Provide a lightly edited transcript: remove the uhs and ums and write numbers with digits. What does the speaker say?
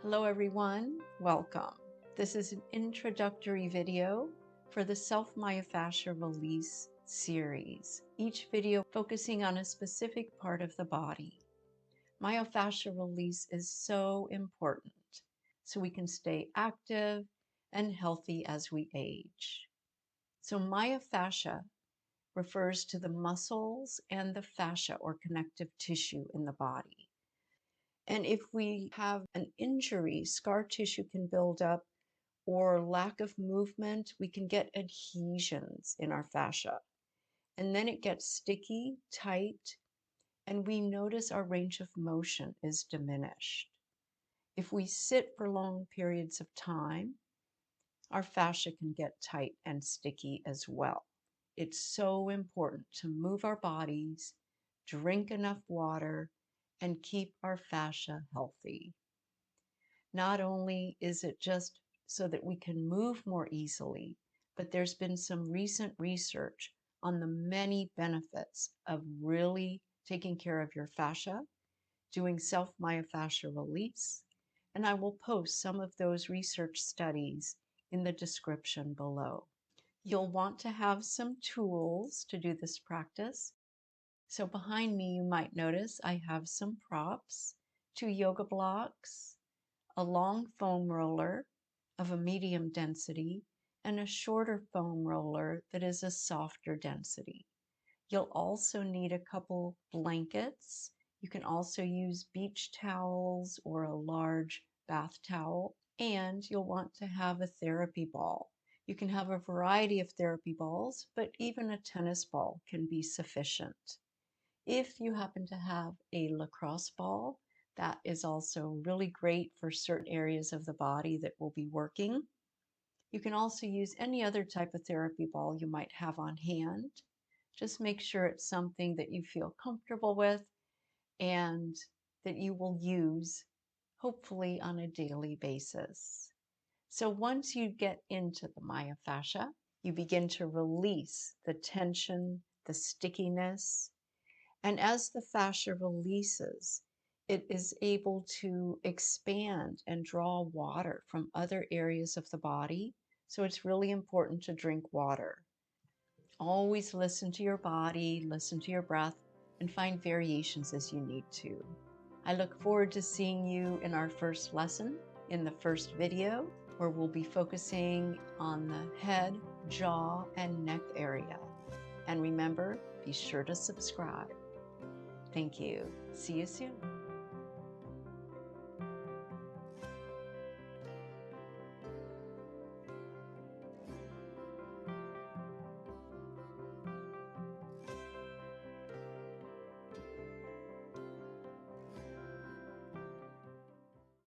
Hello everyone, welcome. This is an introductory video for the Myofascial Release series, each video focusing on a specific part of the body. Myofascial release is so important so we can stay active and healthy as we age. So myofascia refers to the muscles and the fascia or connective tissue in the body. And if we have an injury, scar tissue can build up, or lack of movement, we can get adhesions in our fascia. And then it gets sticky, tight, and we notice our range of motion is diminished. If we sit for long periods of time, our fascia can get tight and sticky as well. It's so important to move our bodies, drink enough water, and keep our fascia healthy. Not only is it just so that we can move more easily, but there's been some recent research on the many benefits of really taking care of your fascia, doing self-myofascial release, and I will post some of those research studies in the description below. You'll want to have some tools to do this practice. So behind me, you might notice I have some props, 2 yoga blocks, a long foam roller of a medium density, and a shorter foam roller that is a softer density. You'll also need a couple blankets. You can also use beach towels or a large bath towel, and you'll want to have a therapy ball. You can have a variety of therapy balls, but even a tennis ball can be sufficient. If you happen to have a lacrosse ball, that is also really great for certain areas of the body that will be working. You can also use any other type of therapy ball you might have on hand. Just make sure it's something that you feel comfortable with and that you will use, hopefully, on a daily basis. So once you get into the myofascia, you begin to release the tension, the stickiness, and as the fascia releases, it is able to expand and draw water from other areas of the body. So it's really important to drink water. Always listen to your body, listen to your breath, and find variations as you need to. I look forward to seeing you in our first lesson, in the first video, where we'll be focusing on the head, jaw, and neck area. And remember, be sure to subscribe. Thank you. See you soon.